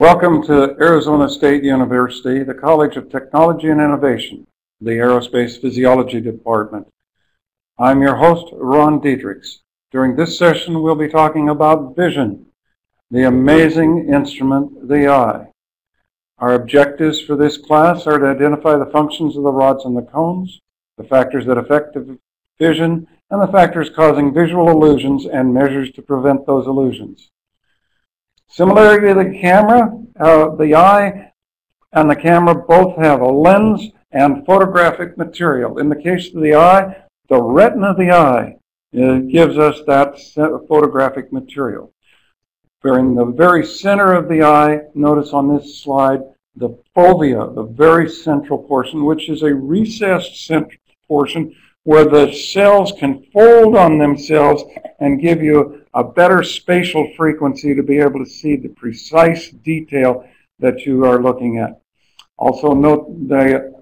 Welcome to Arizona State University, the College of Technology and Innovation, the Aerospace Physiology Department. I'm your host, Ron Diedrichs. During this session, we'll be talking about vision, the amazing instrument, the eye. Our objectives for this class are to identify the functions of the rods and the cones, the factors that affect vision, and the factors causing visual illusions and measures to prevent those illusions. Similarly to the camera, the eye and the camera both have a lens and photographic material. In the case of the eye, the retina of the eye gives us that photographic material. In the very center of the eye, notice on this slide, the fovea, the very central portion, which is a recessed central portion where the cells can fold on themselves and give you a better spatial frequency to be able to see the precise detail that you are looking at. Also note the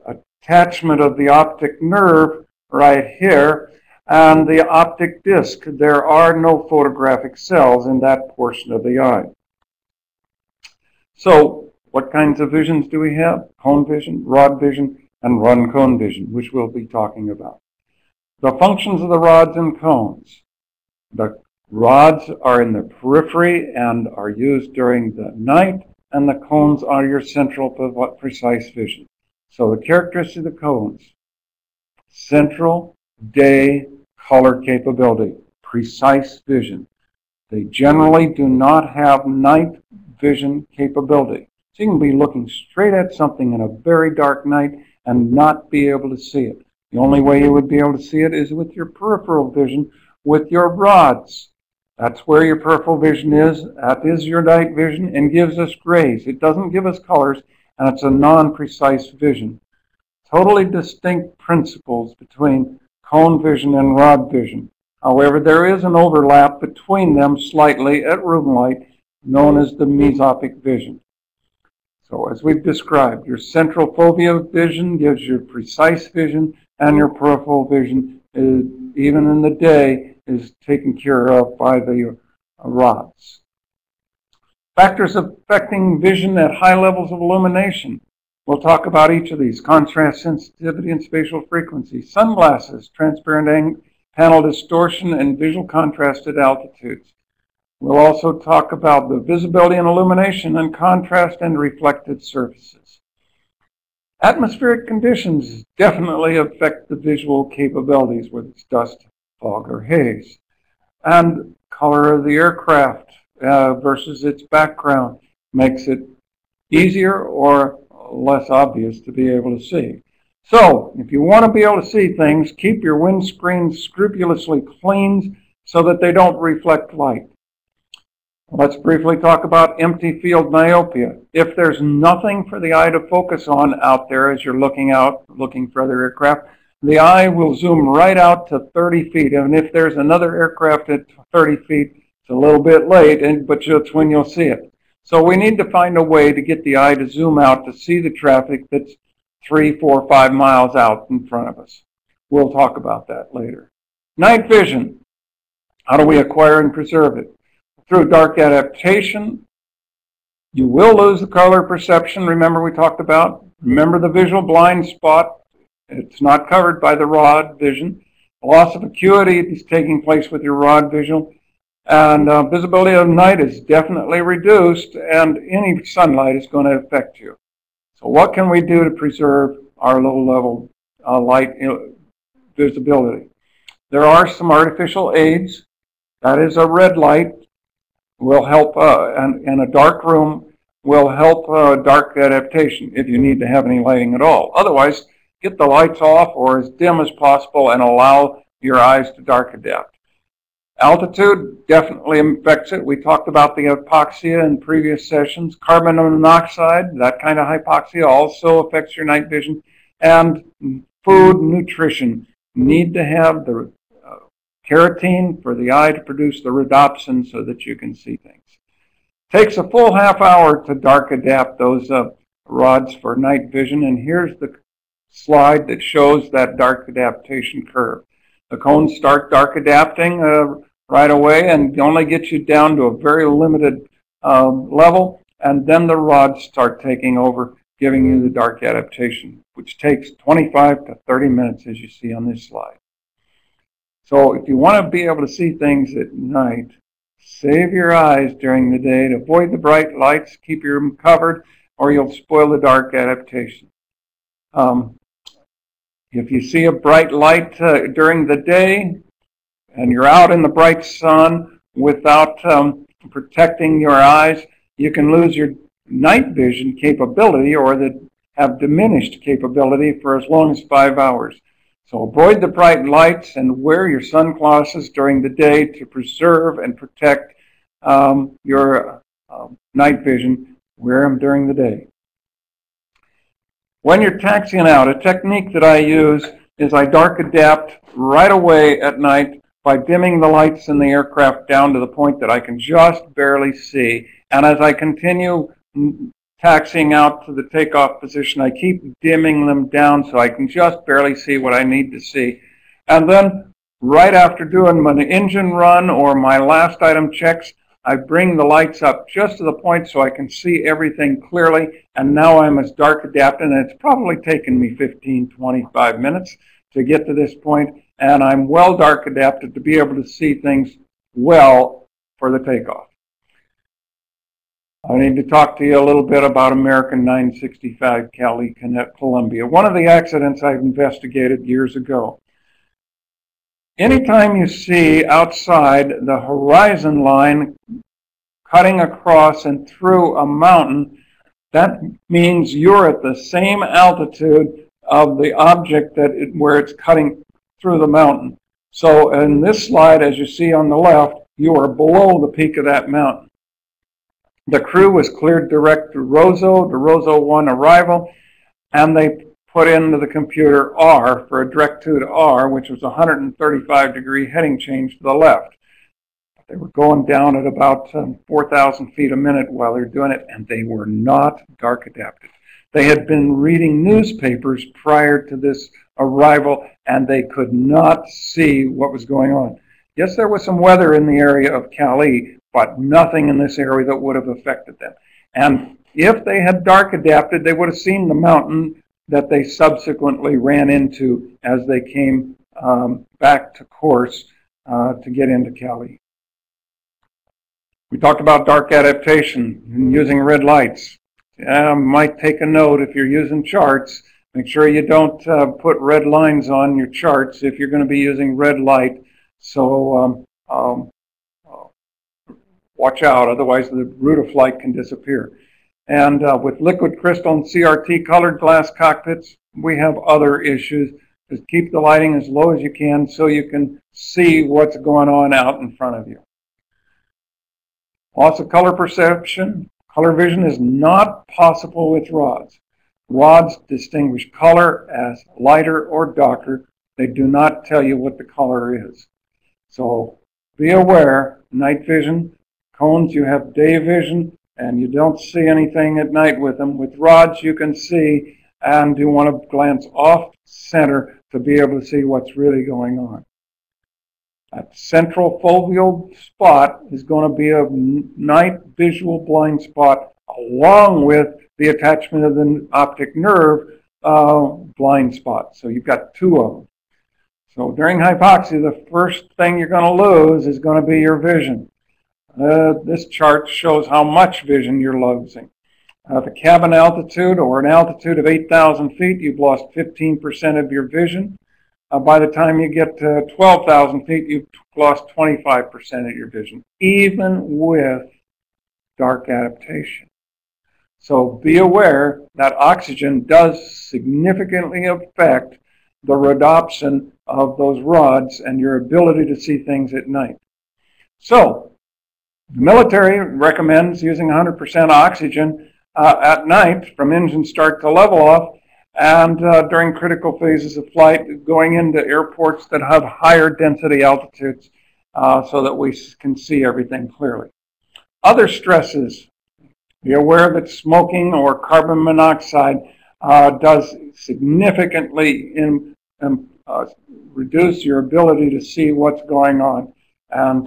attachment of the optic nerve right here and the optic disc. There are no photographic cells in that portion of the eye. So what kinds of visions do we have? Cone vision, rod vision, and rod-cone vision, which we'll be talking about. The functions of the rods and cones. The rods are in the periphery and are used during the night, and the cones are your central precise vision. So the characteristics of the cones: central, day, color capability, precise vision. They generally do not have night vision capability. So you can be looking straight at something in a very dark night and not be able to see it. The only way you would be able to see it is with your peripheral vision, with your rods. That's where your peripheral vision is. That is your night vision and gives us grays. It doesn't give us colors, and it's a non-precise vision. Totally distinct principles between cone vision and rod vision. However, there is an overlap between them slightly at room light, known as the mesopic vision. So as we've described, your central fovea vision gives you precise vision, and your peripheral vision, even in the day, is taken care of by the rods. Factors affecting vision at high levels of illumination. We'll talk about each of these: contrast sensitivity and spatial frequency, sunglasses, transparent panel distortion, and visual contrast at altitudes. We'll also talk about the visibility and illumination and contrast and reflected surfaces. Atmospheric conditions definitely affect the visual capabilities, whether it's dust, fog, or haze. And color of the aircraft versus its background makes it easier or less obvious to be able to see. So, if you want to be able to see things, keep your windscreen scrupulously clean so that they don't reflect light. Let's briefly talk about empty field myopia. If there's nothing for the eye to focus on out there as you're looking for other aircraft, the eye will zoom right out to 30 feet. And if there's another aircraft at 30 feet, it's a little bit late, but that's when you'll see it. So we need to find a way to get the eye to zoom out to see the traffic that's 3, 4, 5 miles out in front of us. We'll talk about that later. Night vision. How do we acquire and preserve it? Through dark adaptation. You will lose the color perception, remember we talked about. Remember the visual blind spot. It's not covered by the rod vision. Loss of acuity is taking place with your rod visual. And visibility of night is definitely reduced, and any sunlight is going to affect you. So what can we do to preserve our low-level light visibility? There are some artificial aids. That is a red light. Will help, and a dark room will help dark adaptation if you need to have any lighting at all. Otherwise, get the lights off or as dim as possible and allow your eyes to dark adapt. Altitude definitely affects it. We talked about the hypoxia in previous sessions. Carbon monoxide, that kind of hypoxia also affects your night vision. And food, nutrition. Need to have the carotene for the eye to produce the rhodopsin so that you can see things. Takes a full half hour to dark adapt those rods for night vision, and here's the slide that shows that dark adaptation curve. The cones start dark adapting right away and only get you down to a very limited level, and then the rods start taking over, giving you the dark adaptation, which takes 25 to 30 minutes, as you see on this slide. So if you want to be able to see things at night, save your eyes during the day to avoid the bright lights, keep them covered, or you'll spoil the dark adaptation. If you see a bright light during the day and you're out in the bright sun without protecting your eyes, you can lose your night vision capability or have diminished capability for as long as 5 hours. So avoid the bright lights and wear your sunglasses during the day to preserve and protect your night vision. Wear them during the day. When you're taxiing out, a technique that I use is I dark adapt right away at night by dimming the lights in the aircraft down to the point that I can just barely see. And as I continue taxiing out to the takeoff position, I keep dimming them down so I can just barely see what I need to see. And then right after doing my engine run or my last item checks, I bring the lights up just to the point so I can see everything clearly, and now I'm as dark adapted, and it's probably taken me 15, 25 minutes to get to this point, and I'm well dark adapted to be able to see things well for the takeoff. I need to talk to you a little bit about American 965 Cali, Columbia, one of the accidents I've investigated years ago. Anytime you see outside the horizon line cutting across and through a mountain, that means you're at the same altitude of the object where it's cutting through the mountain. So in this slide, as you see on the left, you are below the peak of that mountain. The crew was cleared direct to Roseau 1 arrival, and they put into the computer R for a direct to R, which was a 135-degree heading change to the left. They were going down at about 4,000 feet a minute while they were doing it, and they were not dark adapted. They had been reading newspapers prior to this arrival, and they could not see what was going on. Yes, there was some weather in the area of Cali, but nothing in this area that would have affected them. And if they had dark adapted, they would have seen the mountain that they subsequently ran into as they came back to course to get into Cali. We talked about dark adaptation and using red lights. Might take a note if you're using charts. Make sure you don't put red lines on your charts if you're going to be using red light. So watch out, otherwise the route of flight can disappear. And with liquid crystal and CRT colored glass cockpits, we have other issues. Just keep the lighting as low as you can so you can see what's going on out in front of you. Loss of color perception. Color vision is not possible with rods. Rods distinguish color as lighter or darker. They do not tell you what the color is. So be aware, night vision, cones, you have day vision, and you don't see anything at night with them. With rods, you can see, and you want to glance off center to be able to see what's really going on. That central foveal spot is going to be a night visual blind spot along with the attachment of the optic nerve blind spot. So you've got two of them. So during hypoxia, the first thing you're going to lose is going to be your vision. This chart shows how much vision you're losing. At the cabin altitude or an altitude of 8,000 feet, you've lost 15% of your vision. By the time you get to 12,000 feet, you've lost 25% of your vision, even with dark adaptation. So be aware that oxygen does significantly affect the rhodopsin of those rods and your ability to see things at night. So the military recommends using 100% oxygen at night from engine start to level off, and during critical phases of flight, going into airports that have higher density altitudes so that we can see everything clearly. Other stresses. Be aware that smoking or carbon monoxide does significantly reduce your ability to see what's going on. And